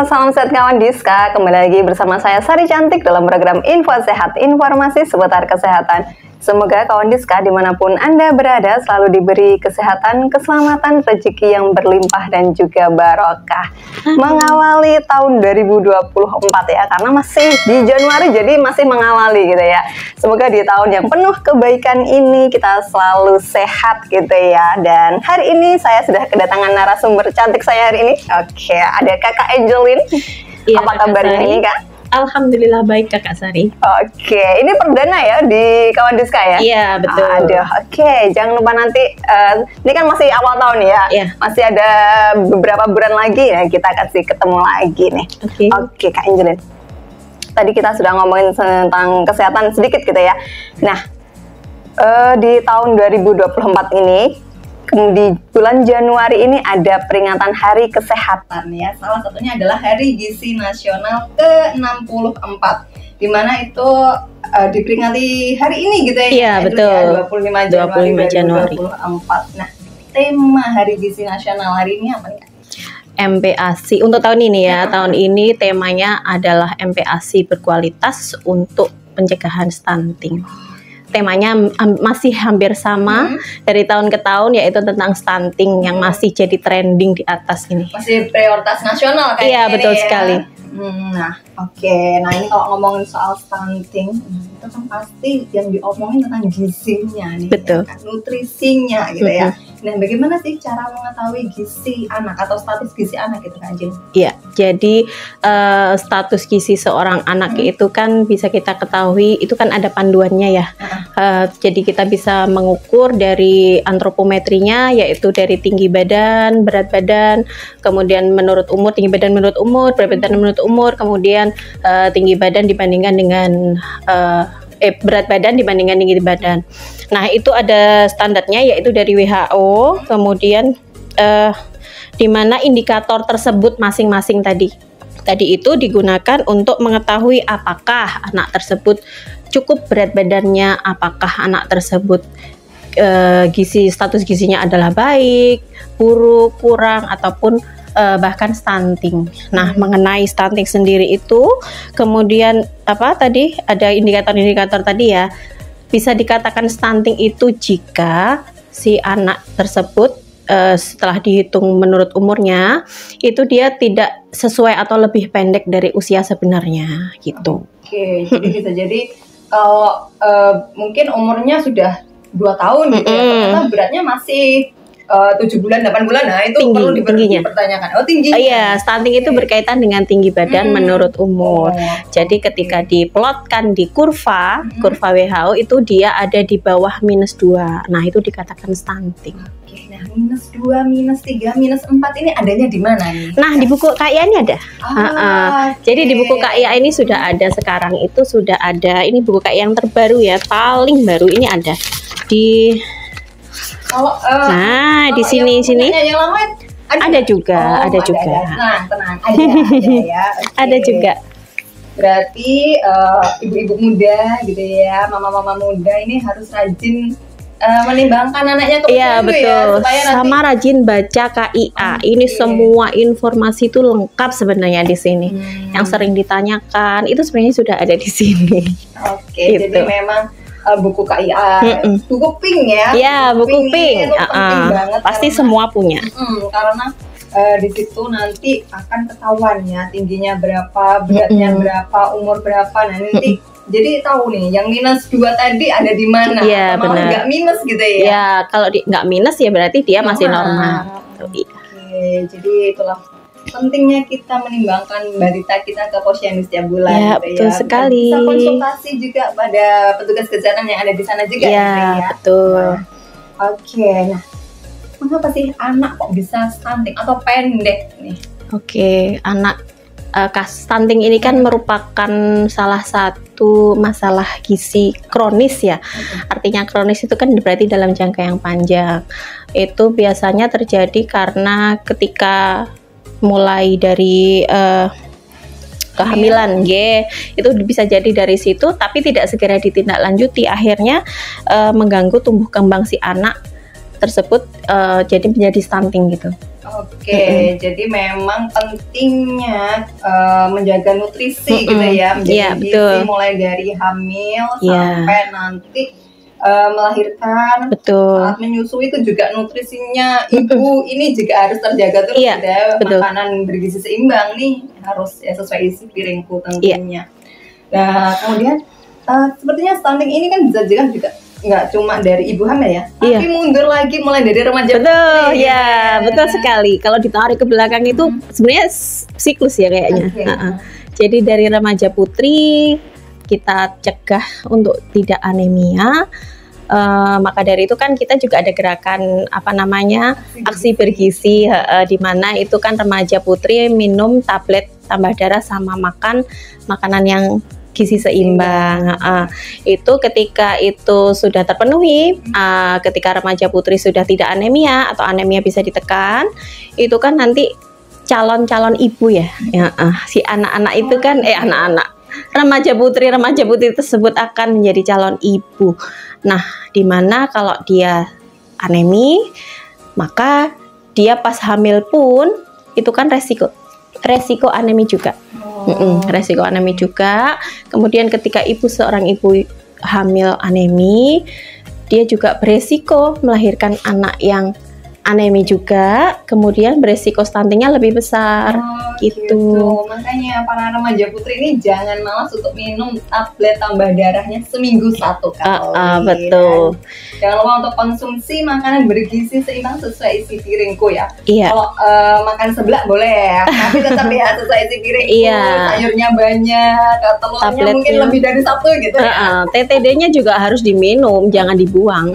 salam sehat kawan Diska. Kembali lagi bersama saya Sari Cantik dalam program Info Sehat, informasi seputar kesehatan. Semoga kawan Diska dimanapun Anda berada selalu diberi kesehatan, keselamatan, rezeki yang berlimpah dan juga barokah. Mengawali tahun 2024 ya, karena masih di Januari jadi masih mengawali gitu ya. Semoga di tahun yang penuh kebaikan ini kita selalu sehat gitu ya. Dan hari ini saya sudah kedatangan narasumber cantik saya hari ini. Oke, ada Kakak Angelin. Ya, apa kabarnya ini Kak? Alhamdulillah baik Kakak Sari. Oke, ini perdana ya di Kawan Diska ya? Iya betul. Aduh, oke, jangan lupa nanti, ini kan masih awal tahun ya? Iya. Masih ada beberapa bulan lagi ya, kita kasih ketemu lagi nih. Oke, Kak Angelin. Tadi kita sudah ngomongin tentang kesehatan sedikit gitu ya. Nah, di tahun 2024 ini, di bulan Januari ini ada peringatan Hari Kesehatan ya. Salah satunya adalah Hari Gizi Nasional ke-64, di mana itu diperingati hari ini gitu ya. Iya betul. Ya, 25 Januari 2024. Nah, tema Hari Gizi Nasional hari ini apa nih? MPASI untuk tahun ini ya. Tahun ini temanya adalah MPASI berkualitas untuk pencegahan stunting. Temanya masih hampir sama dari tahun ke tahun, yaitu tentang stunting yang masih jadi trending di atas ini. Masih prioritas nasional kayaknya. Iya betul ya. sekali. Nah, oke. Nah, ini kalau ngomongin soal stunting, itu kan pasti yang diomongin tentang gizinya nih. Betul. Ya kan? Nutrisinya gitu ya. Nah, bagaimana sih cara mengetahui gizi anak atau status gizi anak itu Kak Jin? Iya, jadi status gizi seorang anak itu kan bisa kita ketahui, itu kan ada panduannya ya. Jadi kita bisa mengukur dari antropometrinya, yaitu dari tinggi badan, berat badan, kemudian menurut umur, tinggi badan menurut umur, berat badan menurut umur, kemudian tinggi badan dibandingkan dengan berat badan dibandingkan tinggi badan. Nah, itu ada standarnya, yaitu dari WHO. Kemudian di mana indikator tersebut masing-masing tadi itu digunakan untuk mengetahui apakah anak tersebut cukup berat badannya, apakah anak tersebut status gizinya adalah baik, buruk, kurang, ataupun bahkan stunting. Nah, mengenai stunting sendiri itu, kemudian apa tadi ada indikator-indikator tadi ya, bisa dikatakan stunting itu jika si anak tersebut setelah dihitung menurut umurnya itu dia tidak sesuai atau lebih pendek dari usia sebenarnya gitu. Oke, jadi bisa jadi kalau mungkin umurnya sudah 2 tahun gitu ya, ternyata beratnya masih 7 bulan, 8 bulan, nah itu perlu dipertanyakan. Oh, tingginya. Iya, stunting itu berkaitan dengan tinggi badan menurut umur. Jadi ketika diplotkan di kurva WHO itu dia ada di bawah -2. Nah, itu dikatakan stunting. Oke, nah -2, -3, -4 ini adanya di mana nih? Nah, di buku KIA ini ada. Jadi di buku KIA ini sudah ada sekarang, itu sudah ada. Ini buku KIA yang terbaru ya, paling baru ini ada di di sini yang lama ada juga. Nah, tenang ada ya. Okay. Ada juga. Berarti ibu-ibu muda gitu ya, mama-mama muda ini harus rajin menimbangkan anaknya ke betul. Ya, sama rajin baca KIA. Ini semua informasi itu lengkap sebenarnya di sini. Yang sering ditanyakan itu sebenarnya sudah ada di sini. Oke, gitu. Jadi memang buku KIA, buku pink ya? Iya, buku pink. Banget pasti karena, semua punya. Karena di situ nanti akan ketahuan ya tingginya berapa, beratnya berapa, umur berapa. Nah nanti jadi tahu nih yang -2 tadi ada di mana. Iya benar. Nggak minus gitu ya? Iya, kalau nggak minus ya berarti dia masih normal. Oke, jadi itulah pentingnya kita menimbangkan balita kita ke posyandu setiap bulan. Ya, betul sekali. Bisa konsultasi juga pada petugas kesehatan yang ada di sana juga. Ya, betul. Oke, nah mengapa sih anak kok bisa stunting atau pendek nih? Oke, anak stunting ini kan merupakan salah satu masalah gizi kronis ya. Artinya kronis itu kan berarti dalam jangka yang panjang. Itu biasanya terjadi karena ketika mulai dari kehamilan itu bisa jadi dari situ, tapi tidak segera ditindaklanjuti, akhirnya mengganggu tumbuh kembang si anak tersebut, jadi menjadi stunting gitu. Oke, jadi memang pentingnya menjaga nutrisi gitu ya, menjaga gizi betul. mulai dari hamil Iya. sampai nanti melahirkan. Betul. Saat menyusui itu juga nutrisinya ibu ini juga harus terjaga terus Iya, gitu ya. betul. Makanan bergizi seimbang nih harus ya sesuai isi piringku tentunya. Nah, kemudian sepertinya stunting ini kan bisa juga nggak cuma dari ibu hamil ya, Iya. tapi mundur lagi mulai dari remaja. Betul, putri, ya, betul sekali. Kalau ditarik ke belakang itu sebenarnya siklus ya kayaknya. Oke. Jadi dari remaja putri kita cegah untuk tidak anemia. Maka dari itu kan kita juga ada gerakan apa namanya aksi bergizi, di mana itu kan remaja putri minum tablet tambah darah sama makan makanan yang gizi seimbang. Itu ketika itu sudah terpenuhi, ketika remaja putri sudah tidak anemia atau anemia bisa ditekan, itu kan nanti calon-calon ibu ya, si anak-anak itu kan anak-anak remaja putri tersebut akan menjadi calon ibu. Nah, dimana kalau dia anemi, maka dia pas hamil pun itu kan resiko anemi juga. Resiko anemi juga. Kemudian ketika seorang ibu hamil anemi, dia juga beresiko melahirkan anak yang anemi juga, kemudian beresiko stuntingnya lebih besar. Gitu. Makanya para remaja putri ini jangan malas untuk minum tablet tambah darahnya seminggu 1 kali. Betul. Jangan lupa untuk konsumsi makanan bergizi seimbang sesuai isi piringku ya. Iya. Kalau makan seblak boleh ya, tapi tetap ya sesuai isi piringku. Iya. Sayurnya banyak, telurnya Tabletnya mungkin lebih dari 1 gitu ya. TTD-nya juga harus diminum, jangan dibuang.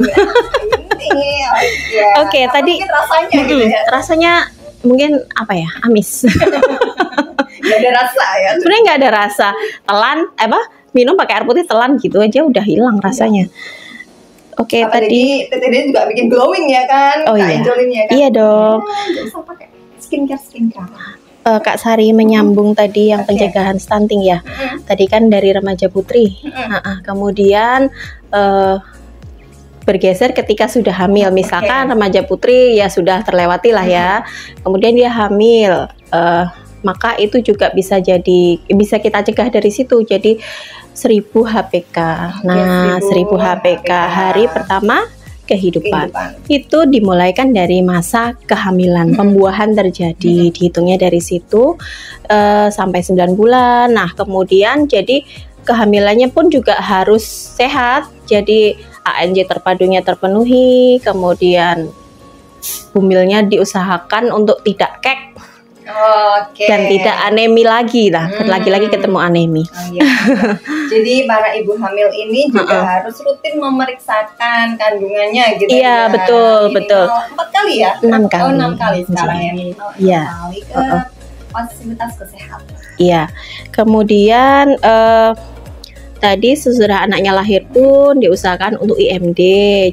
Oke, tadi rasanya gitu ya. Rasanya mungkin apa ya, amis. Gak ada rasa ya. Sebenarnya nggak ada rasa. Telan, minum pakai air putih telan gitu aja udah hilang rasanya. Oke, tadi TTD juga bikin glowing ya kan? Oh Kak iya. Angelin ya kan? Iya dong. Nggak usah pakai skincare. Kak Sari menyambung tadi yang pencegahan stunting ya. Tadi kan dari remaja putri. Kemudian bergeser ketika sudah hamil. Misalkan remaja putri ya sudah terlewati lah ya. Kemudian dia hamil, maka itu juga bisa kita cegah dari situ. Jadi 1000 HPK. Nah, 1000 HPK hari pertama kehidupan. Itu dimulaikan dari masa kehamilan, pembuahan terjadi, dihitungnya dari situ sampai 9 bulan. Nah, kemudian jadi kehamilannya pun juga harus sehat. Jadi ANJ terpadunya terpenuhi, kemudian bumilnya diusahakan untuk tidak kek. Dan tidak anemi lagi lah, lagi-lagi ketemu anemi. Jadi para ibu hamil ini juga harus rutin memeriksakan kandungannya gitu. Iya, betul. 4 kali ya? 6 kali. Oh, 6 kali sekarang ya. Iya. 6 kali ke fasilitas kesehatan. Iya. Kemudian tadi sesudah anaknya lahir pun diusahakan untuk IMD.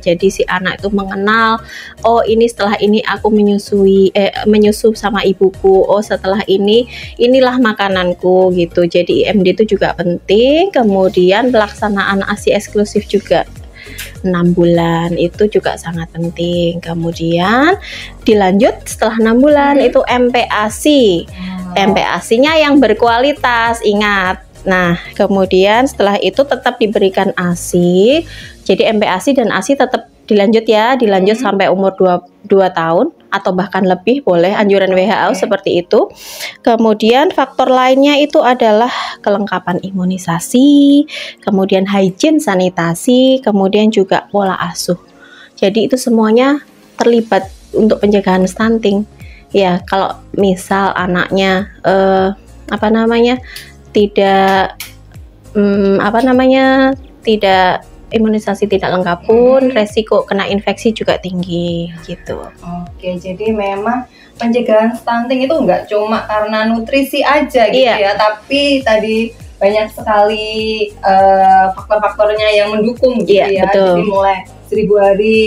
Jadi si anak itu mengenal, oh ini setelah ini aku menyusu sama ibuku. Oh setelah ini inilah makananku gitu. Jadi IMD itu juga penting. Kemudian pelaksanaan ASI eksklusif juga 6 bulan itu juga sangat penting. Kemudian dilanjut setelah 6 bulan itu MPASI. MPASI-nya yang berkualitas, ingat. Nah, kemudian setelah itu tetap diberikan ASI. Jadi MPASI dan ASI tetap dilanjut sampai umur 2 tahun atau bahkan lebih boleh, anjuran WHO seperti itu. Kemudian faktor lainnya itu adalah kelengkapan imunisasi, kemudian hygiene sanitasi, kemudian juga pola asuh. Jadi itu semuanya terlibat untuk pencegahan stunting. Ya, kalau misal anaknya tidak imunisasi tidak lengkap pun resiko kena infeksi juga tinggi gitu. Oke, jadi memang pencegahan stunting itu nggak cuma karena nutrisi aja gitu ya, tapi tadi banyak sekali faktor-faktornya yang mendukung gitu ya. Betul. Jadi mulai 1000 hari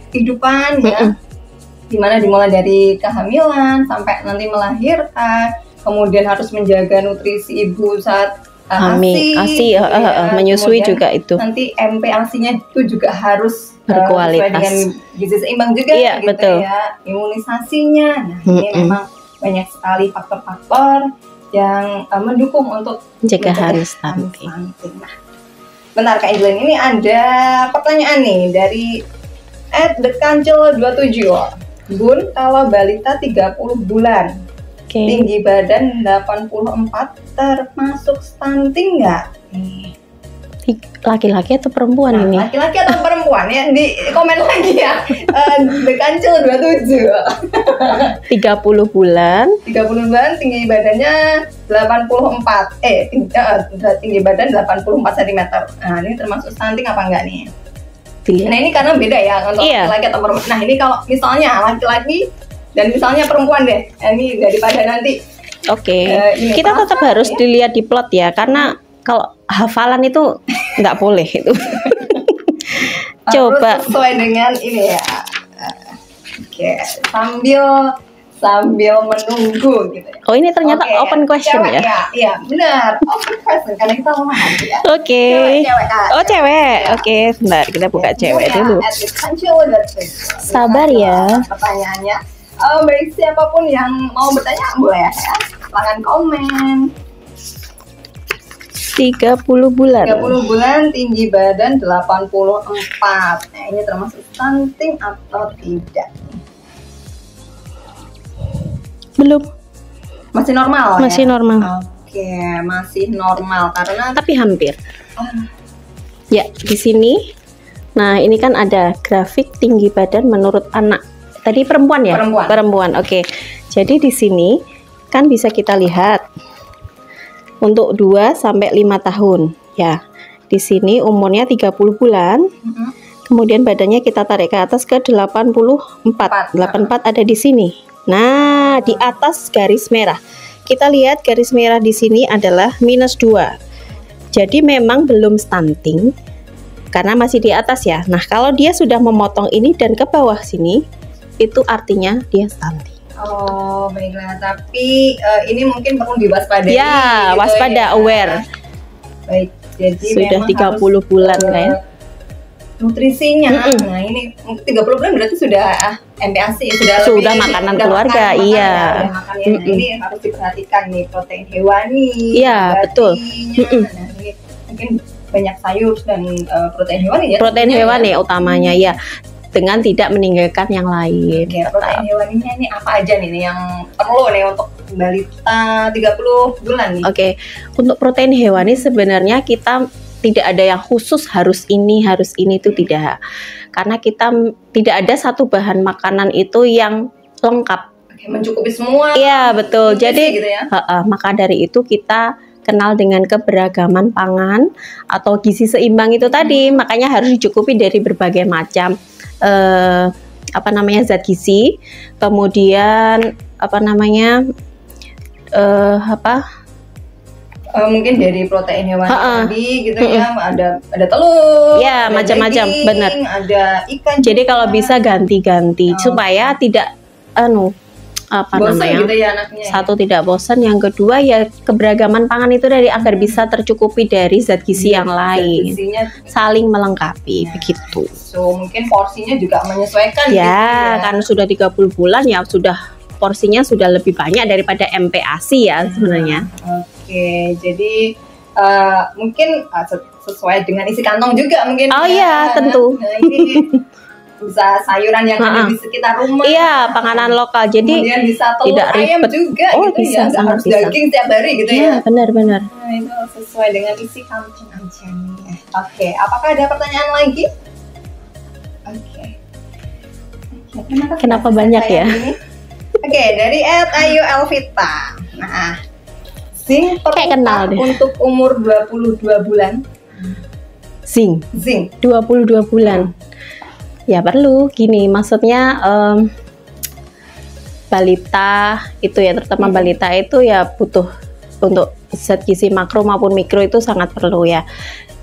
kehidupan ya, dimana dimulai dari kehamilan sampai nanti melahirkan. Kemudian harus menjaga nutrisi ibu saat ASI, gitu ya. menyusui Kemudian juga itu. nanti MPASI-nya itu juga harus Berkualitas. sesuai dengan gizi seimbang juga Iya, gitu betul. ya. Imunisasinya. Nah, ini memang banyak sekali faktor-faktor yang mendukung untuk pencegahan stunting. stunting. Nah, benar Kak Angelin, ini ada pertanyaan nih dari @thekancil27. Bun, kalau balita 30 bulan, tinggi badan 84 termasuk stunting nggak? Laki-laki atau perempuan ini? Laki-laki atau perempuan ya? Di komen lagi ya. Thekancil27. 30 bulan. 30 bulan, tinggi badannya 84. Tinggi badan 84 cm. Nah, ini termasuk stunting apa enggak nih? Nah, ini karena beda ya untuk laki-laki atau perempuan. Nah, ini kalau misalnya laki-laki dan misalnya perempuan deh. Ini daripada nanti. Kita tetap harus dilihat di plot ya, karena kalau hafalan itu nggak boleh itu. Coba sesuai dengan ini ya. Sambil menunggu gitu ya. Oh, ini ternyata open question ya? Iya, benar. Open question karena kita lemah ya. Cewek. Sebentar, kita buka cewek dulu. Sabar ya. Pertanyaannya, baik siapapun yang mau bertanya boleh ya. Silahkan komen. 30 bulan. 30 bulan, tinggi badan 84. Nah, ini termasuk stunting atau tidak? Belum. Masih normal Masih normal. Masih normal karena tapi hampir. Ya, di sini. Nah, ini kan ada grafik tinggi badan menurut anak. Tadi perempuan ya? Perempuan. Jadi di sini kan bisa kita lihat untuk 2 sampai 5 tahun ya. Di sini umurnya 30 bulan. Kemudian badannya kita tarik ke atas ke 84. 84 ada di sini. Nah, di atas garis merah. Kita lihat garis merah di sini adalah -2. Jadi memang belum stunting karena masih di atas ya. Nah, kalau dia sudah memotong ini dan ke bawah sini, itu artinya dia stunting. Oh, baiklah. Tapi ini mungkin perlu diwaspadai. Ya, gitu waspada, aware. Baik, jadi sudah 30 bulan kayak. Nutrisinya. Nah, ini 30 bulan berarti sudah MPASI, sudah makanan keluarga, iya. Nah, ini harus diperhatikan nih, protein hewani. Iya, betul. Nah, ini mungkin banyak sayur dan protein hewani ya. Protein hewani utamanya ya. Dengan tidak meninggalkan yang lain. Protein hewaninya ini apa aja nih yang perlu nih untuk balita 30 bulan nih? Untuk protein hewani sebenarnya kita tidak ada yang khusus harus ini itu tidak. Karena kita tidak ada satu bahan makanan itu yang lengkap. Mencukupi semua. Iya, betul. Jadi gitu ya? Maka dari itu kita kenal dengan keberagaman pangan atau gizi seimbang itu tadi. Makanya harus dicukupi dari berbagai macam zat gizi, kemudian mungkin dari protein hewani tadi gitu ya, ada telur, ya macam-macam, benar, ada ikan. Jadi kalau bisa ganti-ganti supaya tidak gitu ya anaknya. Satu tidak bosan, yang kedua ya keberagaman pangan itu dari agar bisa tercukupi dari zat gizi yang lain, saling melengkapi begitu. So mungkin porsinya juga menyesuaikan. Ya, karena sudah 30 bulan ya sudah porsinya sudah lebih banyak daripada MPASI ya sebenarnya. Jadi mungkin sesuai dengan isi kantong juga mungkin. Tentu. Nah, ini bisa sayuran yang ada di sekitar rumah. Iya, panganan lokal. Jadi kemudian bisa telur tidak ayam ribet juga bisa, ya. Harus daging setiap hari gitu ya. Benar-benar. Nah, itu sesuai dengan isi kantong aja nih. Apakah ada pertanyaan lagi? Kenapa banyak ya? Dari @ayu elvita. Nah, zinc perlu untuk umur 22 bulan. Zinc 22 bulan. Ya perlu, gini maksudnya balita itu ya, terutama balita itu ya butuh untuk zat gizi makro maupun mikro itu sangat perlu ya.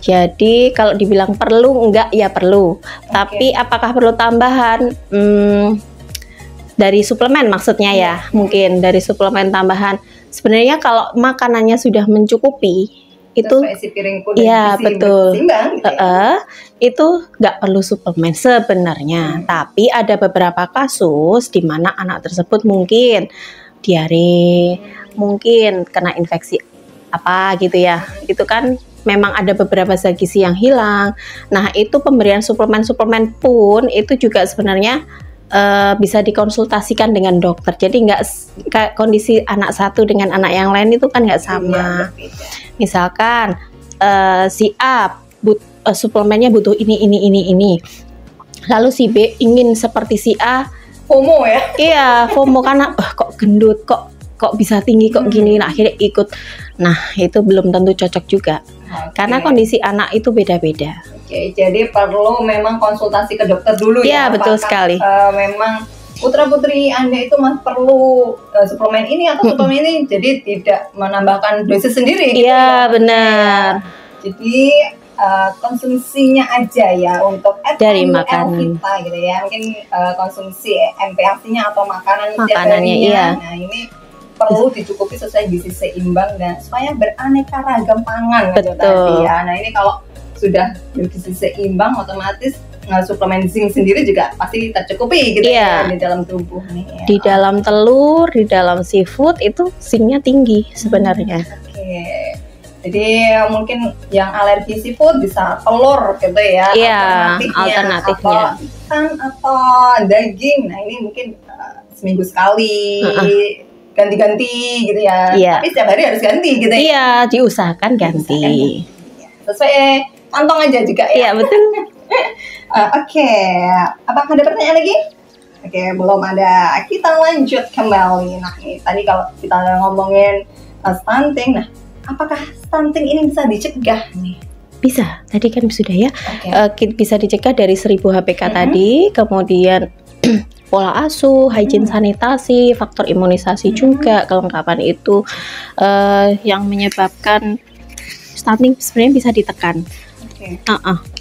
Jadi kalau dibilang perlu enggak ya perlu, tapi apakah perlu tambahan dari suplemen maksudnya ya, mungkin dari suplemen tambahan. Sebenarnya kalau makanannya sudah mencukupi itu si piringku dan iya gizi betul. seimbang gitu ya. Itu nggak perlu suplemen sebenarnya, tapi ada beberapa kasus di mana anak tersebut mungkin diare, mungkin kena infeksi apa gitu ya. Itu kan memang ada beberapa zat gizi yang hilang. Nah, itu pemberian suplemen-suplemen pun itu juga sebenarnya bisa dikonsultasikan dengan dokter. Jadi nggak kondisi anak satu dengan anak yang lain itu kan nggak sama. Misalkan si A suplemennya butuh ini. Lalu si B ingin seperti si A, FOMO ya? Iya, FOMO karena kok gendut, kok bisa tinggi, kok gini, nah akhirnya ikut. Nah, itu belum tentu cocok juga. Karena kondisi anak itu beda-beda. Jadi perlu memang konsultasi ke dokter dulu ya. Iya, betul sekali. Memang putra-putri Anda itu perlu suplemen ini atau suplemen ini, jadi tidak menambahkan dosis sendiri. Iya, benar. Jadi konsumsinya aja ya untuk dari makanan kita gitu ya. Mungkin konsumsi MPASI-nya atau makanannya iya. Nah, ini perlu dicukupi sesuai gizi seimbang dan supaya beraneka ragam pangan gitu tadi ya. Nah, ini kalau sudah bergizi seimbang otomatis suplemen zinc sendiri juga pasti tercukupi gitu ya di dalam tubuh nih. Ya. Di dalam telur, di dalam seafood itu zincnya tinggi sebenarnya. Jadi mungkin yang alergi seafood bisa telur gitu ya. Iya, alternatifnya. Atau ikan atau daging. Nah, ini mungkin seminggu sekali. Ganti-ganti gitu ya. Tapi setiap hari harus ganti gitu ya. Iya, diusahakan ganti. Sesuai kantong aja juga ya. Iya, betul. Oke, apakah ada pertanyaan lagi? Oke, belum ada. Kita lanjut kembali. Nah, ini tadi kalau kita ngomongin stunting, nah apakah stunting ini bisa dicegah nih? Bisa, tadi kan sudah ya. Bisa dicegah dari 1000 HPK tadi, kemudian pola asuh, hygiene sanitasi, faktor imunisasi juga kelengkapan itu yang menyebabkan stunting sebenarnya bisa ditekan.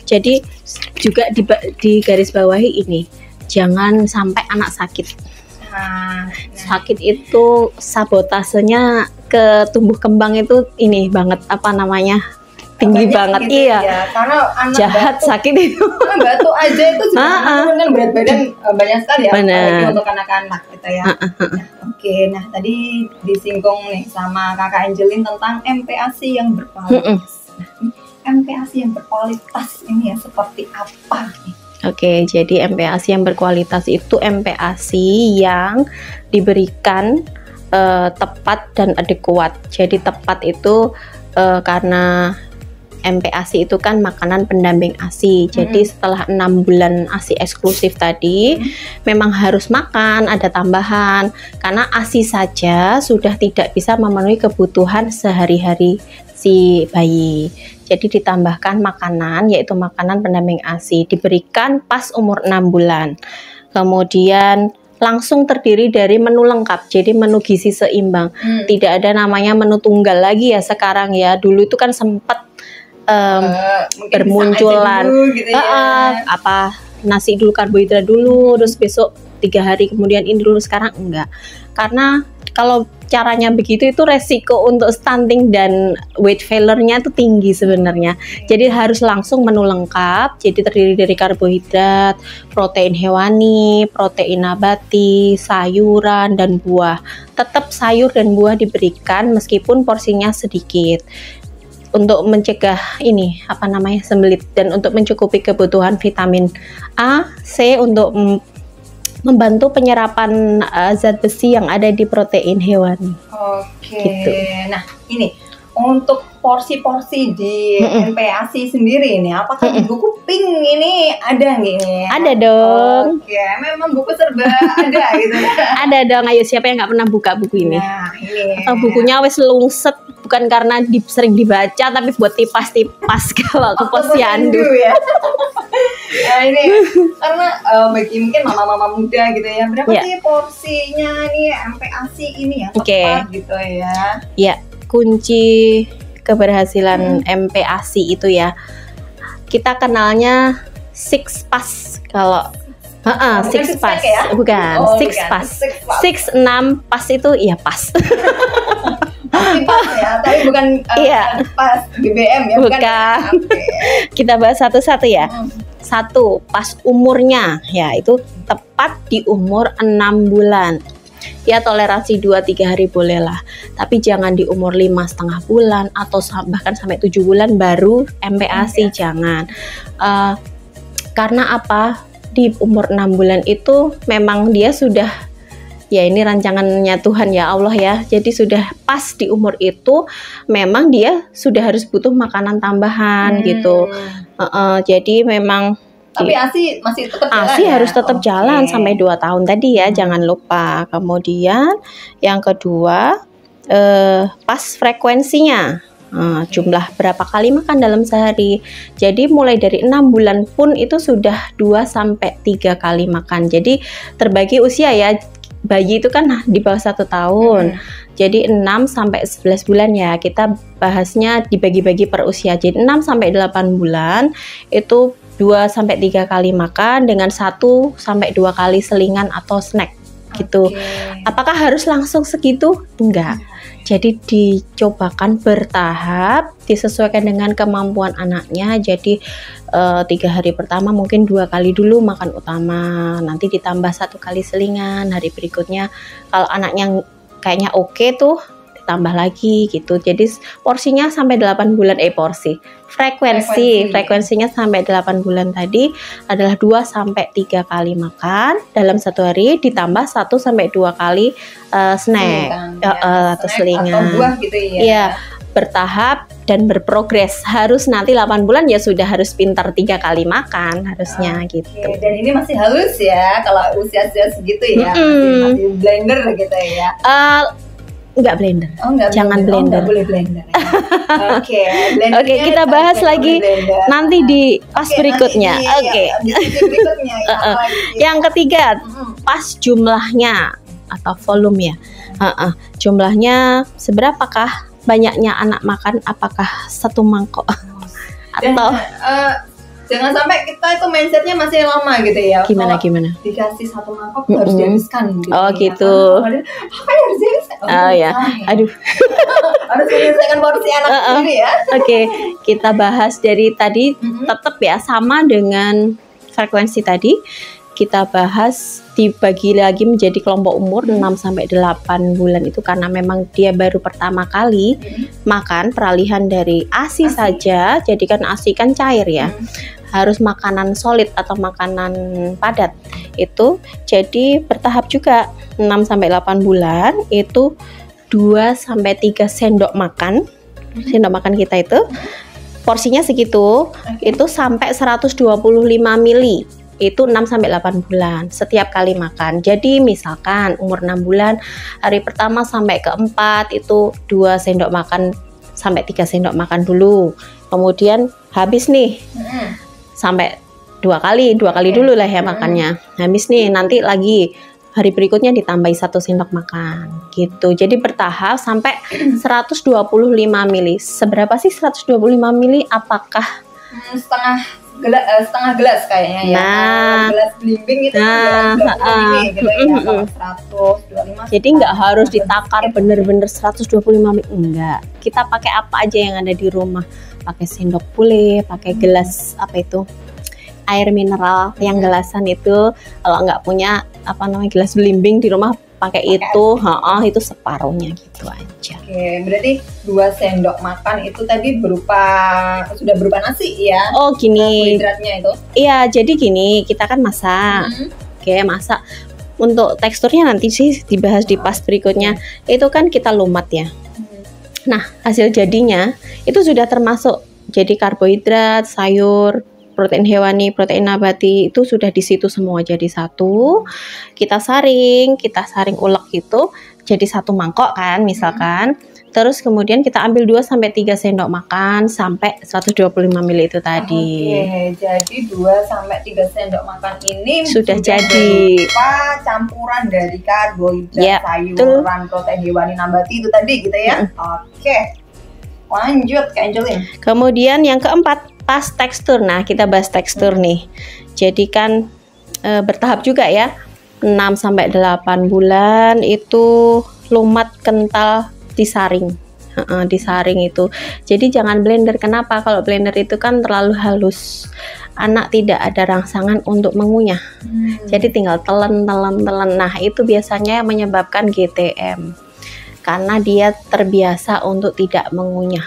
Jadi juga di garis bawahi ini, jangan sampai anak sakit. Sakit itu sabotasenya ke tumbuh kembang itu ini banget tinggi banget gitu ya. Karena anak jahat batuk, sakit itu. Batu aja itu kan berat badan banyak sekali ya. Apalagi untuk anak-anak gitu ya. Nah tadi disinggung nih sama Kakak Angelin tentang MPASI yang berkualitas. MPASI yang berkualitas ini ya seperti apa nih? Jadi MPASI yang berkualitas itu MPASI yang diberikan tepat dan adekuat. Jadi tepat itu karena MPASI itu kan makanan pendamping ASI. Jadi setelah 6 bulan ASI eksklusif tadi, memang harus makan, ada tambahan. Karena ASI saja sudah tidak bisa memenuhi kebutuhan sehari-hari si bayi. Jadi ditambahkan makanan, yaitu makanan pendamping ASI, diberikan pas umur 6 bulan. Kemudian langsung terdiri dari menu lengkap, jadi menu gizi seimbang. Tidak ada namanya menu tunggal lagi ya sekarang ya. Dulu itu kan sempat bermunculan gitu ya. Nasi dulu, karbohidrat dulu, terus besok 3 hari kemudian ini dulu. Sekarang enggak, karena kalau caranya begitu itu resiko untuk stunting dan weight failure-nya itu tinggi sebenarnya. Jadi harus langsung menu lengkap, jadi terdiri dari karbohidrat, protein hewani, protein nabati, sayuran, dan buah. Tetap sayur dan buah diberikan meskipun porsinya sedikit, untuk mencegah sembelit, dan untuk mencukupi kebutuhan vitamin A, C, untuk membantu penyerapan zat besi yang ada di protein hewani. Gitu. Nah ini untuk porsi-porsi di MPASI sendiri ini, apakah di buku pink ini ada nggak? Ada dong. Memang buku serba ada gitu. Ada dong. Ayo, siapa yang nggak pernah buka buku ini? Nah, ini. Atau bukunya wes lungset, bukan karena sering dibaca, tapi buat tipas-tipas kalau ke posyandu ya. Nah ini karena bagi mungkin mama-mama muda gitu ya, berapa sih porsinya nih MPASI ini yang tepat gitu ya? Ya, kunci keberhasilan MPASI itu ya, kita kenalnya 6 pas. Kalau 6 pas bukan 6 pas, 6 pas itu ya pas. Pasti pas ya, tapi bukan pas BBM ya, bukan. Okay. Kita bahas satu-satu ya. Satu, pas umurnya, ya itu tepat di umur 6 bulan. Ya toleransi 2-3 hari bolehlah, tapi jangan di umur 5,5 bulan atau bahkan sampai 7 bulan baru MPASI, jangan. Karena apa? Di umur 6 bulan itu memang dia sudah, ya ini rancangannya Tuhan ya Allah ya, jadi sudah pas di umur itu memang dia sudah harus butuh makanan tambahan gitu. Jadi memang tapi ASI masih tetap jalan. ASI harus tetap jalan sampai 2 tahun tadi ya, jangan lupa. Kemudian yang kedua, pas frekuensinya, jumlah berapa kali makan dalam sehari. Jadi mulai dari 6 bulan pun itu sudah 2-3 kali makan. Jadi terbagi usia ya, bayi itu kan di bawah 1 tahun. Jadi 6-11 bulan ya, kita bahasnya dibagi-bagi per usia. Jadi 6-8 bulan itu 2-3 kali makan dengan 1-2 kali selingan atau snack gitu. Apakah harus langsung segitu? Enggak. Jadi dicobakan bertahap, disesuaikan dengan kemampuan anaknya. Jadi 3 hari pertama mungkin 2 kali dulu makan utama, nanti ditambah 1 kali selingan. Hari berikutnya kalau anaknya kayaknya oke tuh ditambah lagi gitu. Jadi porsinya sampai 8 bulan, frekuensinya sampai 8 bulan tadi adalah 2-3 kali makan dalam 1 hari, ditambah 1-2 kali snack atau selingan atau buah gitu ya. Iya, bertahap dan berprogres. Harus nanti 8 bulan ya sudah harus pintar 3 kali makan harusnya gitu. Dan ini masih halus ya kalau usia segitu ya, masih blender gitu ya. Enggak blender. Jangan blender. Enggak boleh blender. Ya. Oke, kita bahas lagi nanti di pas berikutnya. Berikutnya. Yang ketiga, pas jumlahnya atau volume ya. Jumlahnya seberapakah banyaknya anak makan? Apakah 1 mangkok atau jangan sampai kita itu mindsetnya masih lama gitu ya. Gimana? Dikasih 1 mangkok harus dihabiskan gitu. Gitu. Apa yang harus dihabiskan? Ya. Aduh. Harus menyelesaikan porsi anak sendiri ya. Oke, kita bahas dari tadi tetap ya sama dengan frekuensi tadi. Kita bahas dibagi lagi menjadi kelompok umur 6-8 bulan itu karena memang dia baru pertama kali makan, peralihan dari ASI saja, jadi kan ASI kan cair ya, harus makanan solid atau makanan padat itu. Jadi bertahap juga 6-8 bulan itu 2-3 sendok makan. Sendok makan kita itu porsinya segitu, itu sampai 125 mili. Itu 6-8 bulan setiap kali makan. Jadi misalkan umur 6 bulan, hari pertama sampai ke-4 itu 2 sendok makan sampai 3 sendok makan dulu. Kemudian habis nih sampai 2 kali dulu lah ya makannya. Habis nih, nanti lagi hari berikutnya ditambahi 1 sendok makan gitu. Jadi bertahap sampai 125 mili. Seberapa sih 125 mili? Apakah setengah gelas kayaknya ya. Gelas belimbing itu gelas gitu ya, 125. Jadi nggak harus ditakar bener-bener 125 mili, enggak. Kita pakai apa aja yang ada di rumah. Pakai sendok bule, pakai gelas apa itu? Air mineral yang gelasan itu. Kalau nggak punya gelas belimbing di rumah, pakai itu separuhnya gitu aja. Berarti 2 sendok makan itu tadi sudah berupa nasi ya? Oh gini. Hidratnya itu? Iya, jadi gini, kita kan masak. Masak. Untuk teksturnya nanti sih dibahas di pas berikutnya. Itu kan kita lumat ya. Nah, hasil jadinya itu sudah termasuk jadi karbohidrat, sayur, protein hewani, protein nabati itu sudah di situ semua jadi satu. Kita saring ulek gitu jadi 1 mangkok kan misalkan. Terus kemudian kita ambil 2-3 sendok makan sampai 125 ml itu tadi. Jadi 2-3 sendok makan ini sudah jadi campuran dari karbohidrat, sayuran, protein hewani, nabati itu tadi gitu ya. Lanjut Kak Angelin. Kemudian yang keempat, pas tekstur. Nah, kita bahas tekstur nih. Jadi kan bertahap juga ya. 6-8 bulan itu lumat kental disaring. disaring itu. Jadi jangan blender. Kenapa? Kalau blender itu kan terlalu halus, anak tidak ada rangsangan untuk mengunyah. Jadi tinggal telan. Nah itu biasanya menyebabkan GTM karena dia terbiasa untuk tidak mengunyah.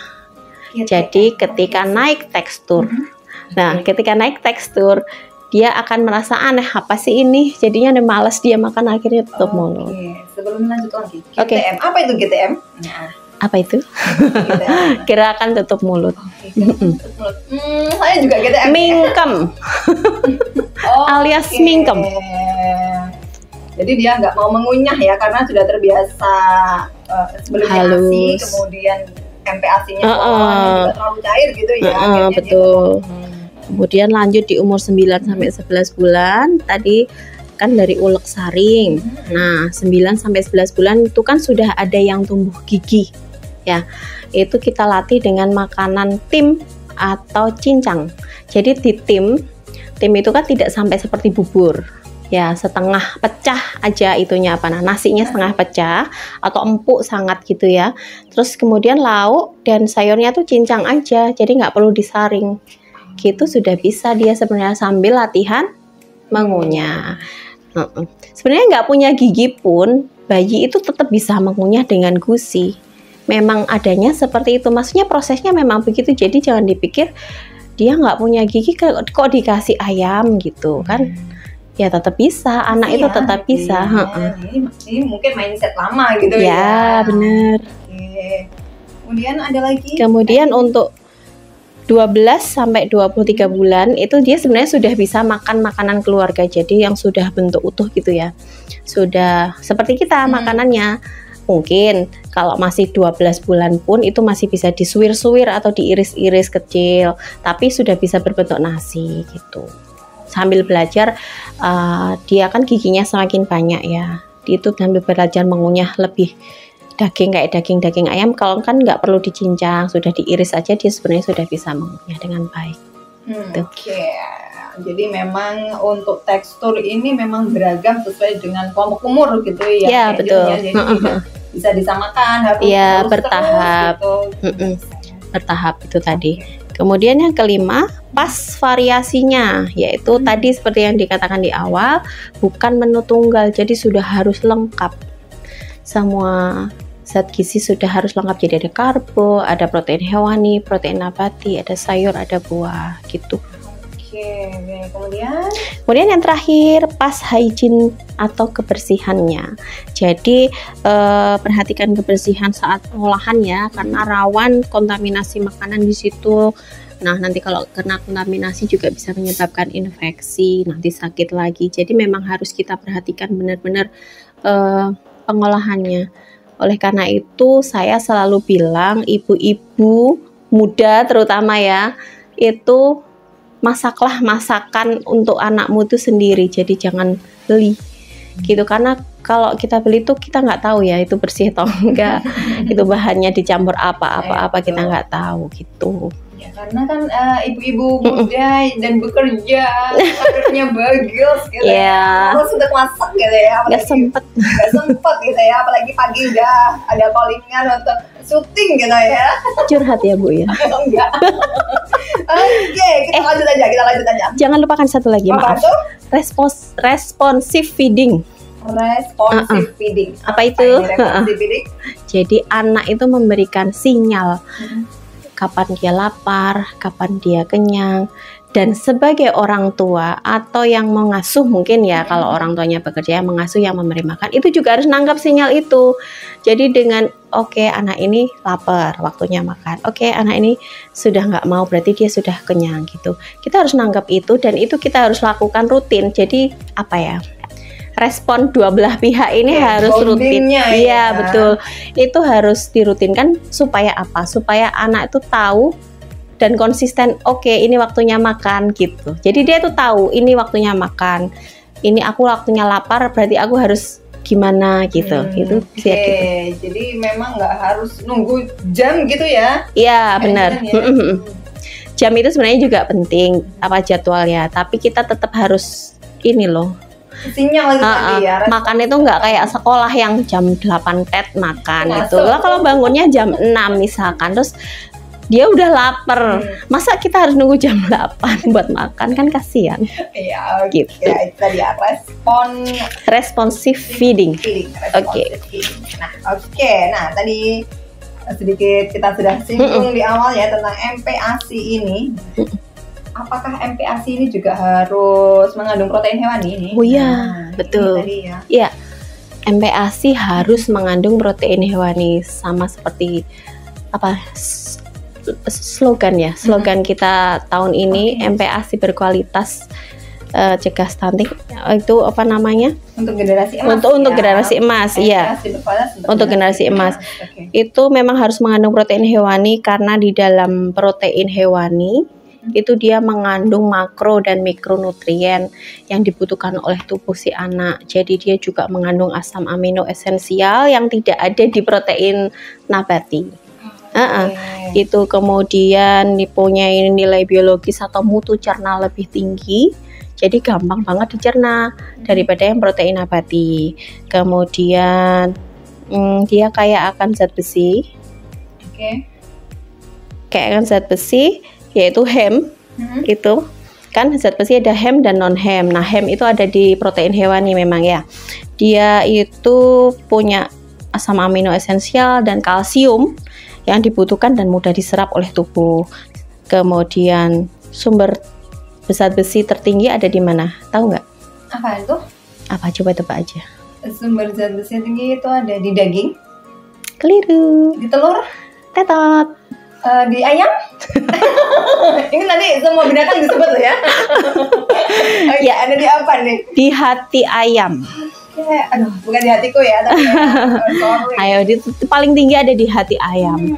Jadi ketika naik tekstur, ketika naik tekstur dia akan merasa aneh, apa sih ini, jadinya males dia makan, akhirnya tutup mulut. Sebelum lanjut lagi, GTM. Apa itu GTM? Apa itu? Gerakan tutup mulut. Saya juga GTM. Mingkem. Alias mingkem. Jadi dia nggak mau mengunyah ya, karena sudah terbiasa sebelumnya ASI, kemudian MPASI-nya juga terlalu cair gitu ya. Betul. Kemudian lanjut di umur 9 sampai 11 bulan, tadi kan dari ulek saring. Nah, 9 sampai 11 bulan itu kan sudah ada yang tumbuh gigi. Ya. Itu kita latih dengan makanan tim atau cincang. Jadi di tim itu kan tidak sampai seperti bubur. Ya, setengah pecah aja itunya apa, nah nasinya setengah pecah atau empuk sangat gitu ya. Terus kemudian lauk dan sayurnya tuh cincang aja, jadi nggak perlu disaring. Gitu sudah bisa dia sebenarnya sambil latihan mengunyah. Sebenarnya nggak punya gigi pun bayi itu tetap bisa mengunyah dengan gusi. Memang adanya seperti itu, maksudnya prosesnya memang begitu. Jadi jangan dipikir dia nggak punya gigi kok dikasih ayam gitu kan. Ya tetap bisa, anak itu tetap bisa. Ini mungkin mindset lama gitu ya. Ya bener. Kemudian ada lagi. Kemudian untuk 12 sampai 23 bulan itu dia sebenarnya sudah bisa makan makanan keluarga, jadi yang sudah bentuk utuh gitu ya. Sudah seperti kita makanannya. Mungkin kalau masih 12 bulan pun itu masih bisa disuir-suir atau diiris-iris kecil, tapi sudah bisa berbentuk nasi gitu. Sambil belajar, dia kan giginya semakin banyak ya. Itu sambil belajar mengunyah lebih daging kayak daging ayam, kalau kan nggak perlu dicincang, sudah diiris aja dia sebenarnya sudah bisa mengunyah dengan baik. Jadi memang untuk tekstur ini memang beragam sesuai dengan kelompok umur gitu ya. Ya betul. Jadi bisa disamakan, harus bertahap. Terus, bertahap itu tadi. Kemudian yang kelima, pas variasinya, yaitu tadi seperti yang dikatakan di awal, bukan menu tunggal, jadi sudah harus lengkap. Semua zat gizi sudah harus lengkap, jadi ada karbo, ada protein hewani, protein nabati, ada sayur, ada buah gitu. Kemudian yang terakhir, pas hygiene atau kebersihannya. Jadi perhatikan kebersihan saat pengolahan ya, karena rawan kontaminasi makanan di situ. Nah, nanti kalau kena kontaminasi juga bisa menyebabkan infeksi, nanti sakit lagi. Jadi memang harus kita perhatikan benar-benar pengolahannya. Oleh karena itu saya selalu bilang ibu-ibu muda terutama ya, itu masaklah masakan untuk anakmu itu sendiri, jadi jangan beli gitu, karena kalau kita beli itu kita nggak tahu ya itu bersih atau enggak, itu bahannya dicampur apa kita nggak tahu gitu. Ya, karena kan ibu-ibu muda dan bekerja, karirnya bagus gitu ya. Kalau sudah masak gitu ya, nggak sempet gitu ya, apalagi pagi udah ada callingan untuk syuting gitu ya. Curhat ya Bu ya. Enggak. Oke, kita lanjut aja. Jangan lupakan satu lagi, maaf. Responsive feeding. Feeding. Apa itu? Feeding? Jadi anak itu memberikan sinyal kapan dia lapar, kapan dia kenyang. Dan sebagai orang tua atau yang mengasuh mungkin ya, kalau orang tuanya bekerja yang mengasuh, yang memberi makan, itu juga harus nanggap sinyal itu. Jadi dengan oke, anak ini lapar, waktunya makan. Oke, anak ini sudah nggak mau, berarti dia sudah kenyang gitu. Kita harus nanggap itu, dan itu kita harus lakukan rutin. Jadi apa ya? Respon dua belah pihak ini harus rutin. Iya, betul. Itu harus dirutinkan supaya apa? Supaya anak itu tahu dan konsisten, oke, ini waktunya makan gitu. Jadi dia tuh tahu ini waktunya makan, ini aku waktunya lapar, berarti aku harus gimana gitu. Gitu. Jadi memang nggak harus nunggu jam gitu ya? Iya benar. Ya. Jam itu sebenarnya juga penting, apa jadwalnya, tapi kita tetap harus ini loh, sinyal itu tadi ya. Makan itu nggak kayak sekolah yang jam 8 tet makan Masuk. itu lah. Kalau bangunnya jam 6 misalkan, terus dia udah lapar, masa kita harus nunggu jam 8 buat makan, kan kasihan. Iya, gitu. Ya, itu tadi ya, Responsive feeding. Oke. Nah tadi sedikit kita sudah singgung di awal ya tentang MPASI ini. Apakah MPASI ini juga harus mengandung protein hewani ini? Oh iya, betul. Tadi ya. Iya, MPASI harus mengandung protein hewani, sama seperti apa slogan ya, slogan kita tahun ini, MPASI berkualitas, cegah stunting, itu apa namanya? Untuk generasi emas. Untuk generasi emas, iya. Untuk generasi emas. Itu memang harus mengandung protein hewani, karena di dalam protein hewani itu dia mengandung makro dan mikronutrien yang dibutuhkan oleh tubuh si anak. Jadi dia juga mengandung asam amino esensial yang tidak ada di protein nabati. Itu kemudian dipunyai nilai biologis atau mutu cerna lebih tinggi, jadi gampang banget dicerna daripada yang protein nabati. Kemudian dia kaya akan zat besi, kaya akan zat besi, yaitu heme. Itu kan zat besi ada heme dan non heme. Nah, heme itu ada di protein hewani memang ya. Dia itu punya asam amino esensial dan kalsium yang dibutuhkan dan mudah diserap oleh tubuh. Kemudian sumber zat besi tertinggi ada di mana? Tahu nggak? Apa itu? Apa? Coba tebak aja. Sumber zat besi tinggi itu ada di daging. Keliru. Di telur. Tetot. Di ayam. Ini tadi semua binatang disebut loh ya. Ya, ada di apa nih? Di hati ayam. Aduh, bukan di hatiku ya, tapi Ayo, itu paling tinggi ada di hati ayam.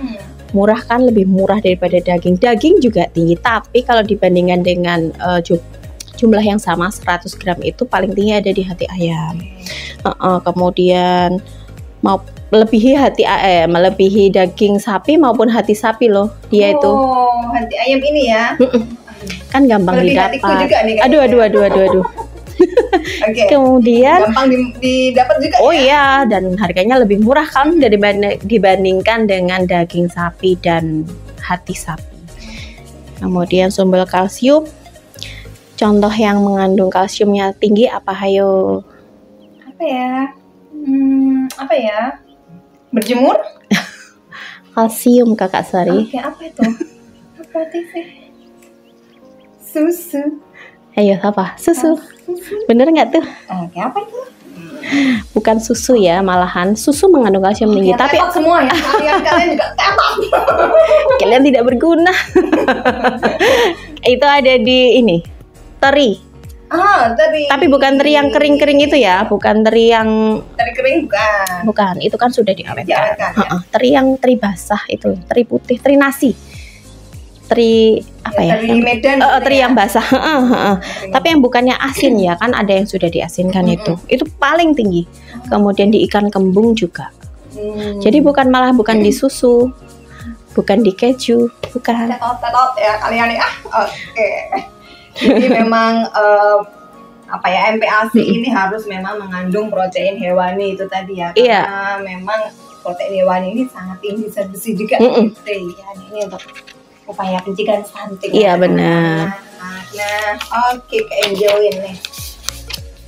Murah kan, lebih murah daripada daging. Daging juga tinggi, tapi kalau dibandingkan dengan jumlah yang sama 100 gram itu paling tinggi ada di hati ayam. Kemudian mau melebihi daging sapi maupun hati sapi loh dia itu. Oh, hati ayam ini ya. Kan gampang didapat. Juga nih, aduh. Kemudian gampang didapat juga. Oh iya, dan harganya lebih murah kan dibandingkan dengan daging sapi dan hati sapi. Kemudian sumber kalsium. Contoh yang mengandung kalsiumnya tinggi apa, hayo? Apa ya? Berjemur? Kalsium, Kakak Sari. Oke, apa itu? Apa sih? Susu. Ayo, apa? Susu. Bener nggak tuh? Oke, apa itu? Bukan susu ya, malahan susu mengandung kalsium tinggi. Ya, tapi semua ya, kalian juga tepat. Kalian tidak berguna. Itu ada di ini, teri. Teri. Tapi bukan teri yang kering-kering itu ya, bukan teri yang teri kering, bukan. Bukan, itu kan sudah diawetkan. Ya. Teri yang teri basah itu, teri putih, teri nasi. Teri apa ya? Teri Medan. Teri yang basah. Tapi yang bukannya asin ya, kan ada yang sudah diasinkan itu. Itu paling tinggi. Kemudian di ikan kembung juga. Jadi bukan di susu, bukan di keju, bukan. Tetot ya kalian ya. Oke. Jadi memang MPASI ini harus memang mengandung protein hewani itu tadi ya. Karena memang protein hewani ini sangat tinggi zat besi juga. Ini untuk upaya pencegahan stunting. Iya, benar. Oke, enjoyin nih.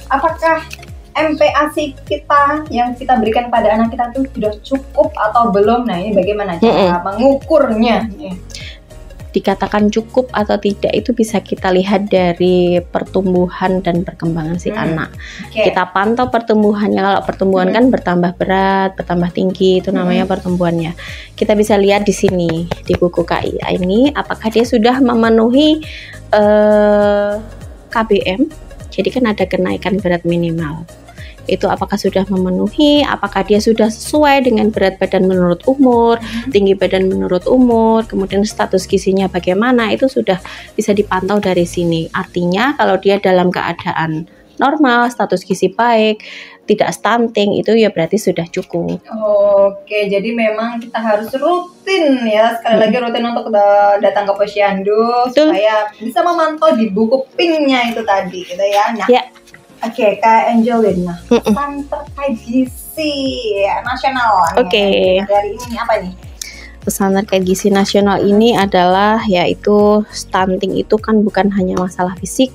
Apakah MPASI kita yang kita berikan pada anak kita tuh sudah cukup atau belum? Nah, ini bagaimana cara mengukurnya? Dikatakan cukup atau tidak itu bisa kita lihat dari pertumbuhan dan perkembangan si anak. Kita pantau pertumbuhannya. Kalau pertumbuhan kan bertambah berat, bertambah tinggi, itu namanya pertumbuhannya. Kita bisa lihat di sini di buku KIA ini apakah dia sudah memenuhi KBM. Jadi kan ada kenaikan berat minimal. Itu apakah sudah memenuhi, apakah dia sudah sesuai dengan berat badan menurut umur, tinggi badan menurut umur, kemudian status gizinya bagaimana, itu sudah bisa dipantau dari sini. Artinya kalau dia dalam keadaan normal, status gizi baik, tidak stunting, itu ya berarti sudah cukup. Oke, jadi memang kita harus rutin ya, sekali lagi rutin untuk datang ke Posyandu supaya bisa memantau di buku pinknya itu tadi gitu ya. Nah, Oke, Kak Angelina, pesan terkait gizi nasional. Oke. Dari ini apa nih? Pesan terkait gizi nasional ini adalah yaitu stunting itu kan bukan hanya masalah fisik,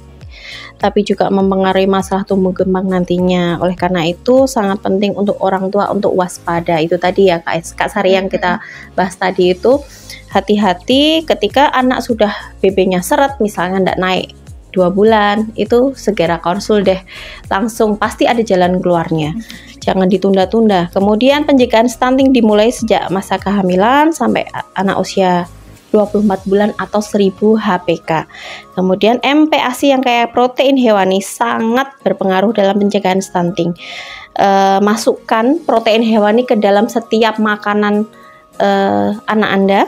tapi juga mempengaruhi masalah tumbuh kembang nantinya. Oleh karena itu sangat penting untuk orang tua untuk waspada. Itu tadi ya Kak Sari yang kita bahas tadi itu, hati-hati ketika anak sudah BB-nya seret misalnya nggak naik 2 bulan, itu segera konsul deh, langsung pasti ada jalan keluarnya, jangan ditunda-tunda. Kemudian pencegahan stunting dimulai sejak masa kehamilan sampai anak usia 24 bulan atau 1000 HPK. Kemudian MPASI yang kayak protein hewani sangat berpengaruh dalam pencegahan stunting. Masukkan protein hewani ke dalam setiap makanan anak Anda,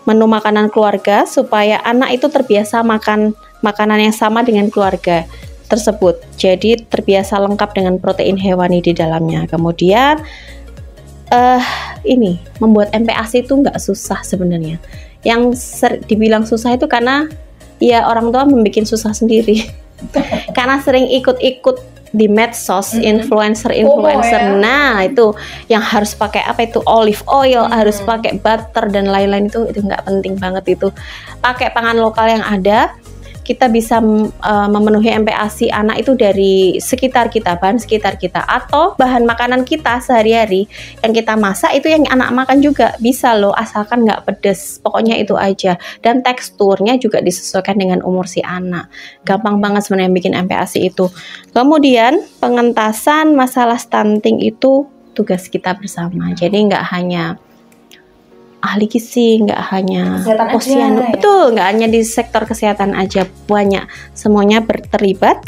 menu makanan keluarga, supaya anak itu terbiasa makan makanan yang sama dengan keluarga tersebut. Jadi terbiasa lengkap dengan protein hewani di dalamnya. Kemudian ini membuat MPASI itu nggak susah sebenarnya. Yang dibilang susah itu karena ya orang tua membuat susah sendiri. Karena sering ikut-ikut di medsos, influencer. Nah, itu yang harus pakai apa itu olive oil, harus pakai butter dan lain-lain, itu nggak penting banget itu. Pakai pangan lokal yang ada, kita bisa memenuhi MPASI anak itu dari sekitar kita, bahan sekitar kita, atau bahan makanan kita sehari-hari yang kita masak itu yang anak makan juga bisa loh, asalkan nggak pedes. Pokoknya itu aja, dan teksturnya juga disesuaikan dengan umur si anak. Gampang banget sebenarnya bikin MPASI itu. Kemudian pengentasan masalah stunting itu tugas kita bersama, jadi nggak hanya ahli gizi, nggak hanya posyandu, betul, nggak hanya di sektor kesehatan aja, banyak, semuanya terlibat.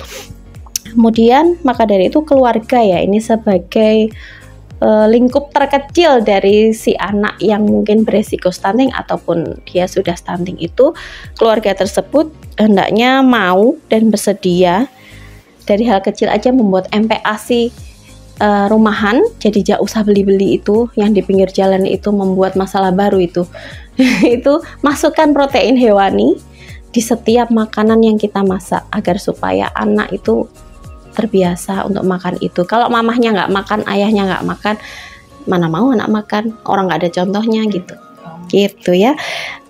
Kemudian maka dari itu keluarga ya, ini sebagai lingkup terkecil dari si anak yang mungkin beresiko stunting ataupun dia sudah stunting, itu keluarga tersebut hendaknya mau dan bersedia dari hal kecil aja membuat MPASI rumahan. Jadi jangan usah beli-beli itu yang di pinggir jalan itu, membuat masalah baru itu. Itu masukkan protein hewani di setiap makanan yang kita masak agar supaya anak itu terbiasa untuk makan itu. Kalau mamahnya nggak makan, ayahnya nggak makan, mana mau anak makan, orang nggak ada contohnya gitu. Gitu ya.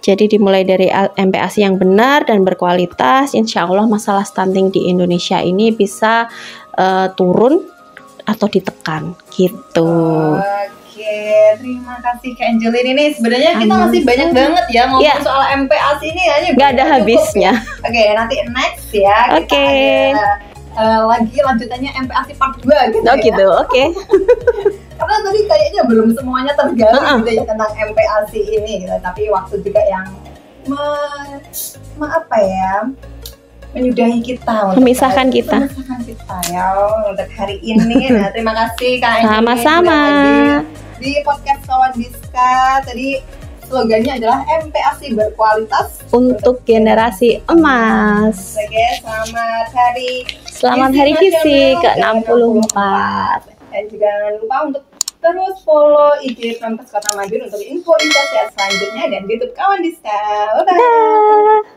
Jadi dimulai dari MPASI yang benar dan berkualitas, insya Allah masalah stunting di Indonesia ini bisa turun atau ditekan gitu. Oke, terima kasih Kak Angelina. Ini sebenarnya kita masih banyak banget ya ngomong soal MPASI ini aja. Gak ada habisnya. Oke, nanti next ya. Oke. Lagi lanjutannya MPASI part 2 gitu. Oh gitu, oke. Karena tadi kayaknya belum semuanya tergali gitu ya tentang MPASI ini gitu. Tapi waktu juga yang apa ya, menyudahi kita, memisahkan kita ya untuk hari ini. Nah, terima kasih Kak Angelina. Sama-sama. Di podcast Kawan Diska tadi slogannya adalah MPASI berkualitas untuk generasi emas. Oke, selamat hari gizi ke-64. Dan juga jangan lupa untuk terus follow IG Pemkes Kota Madiun untuk info sehat selanjutnya, dan YouTube Kawan Diska. Bye.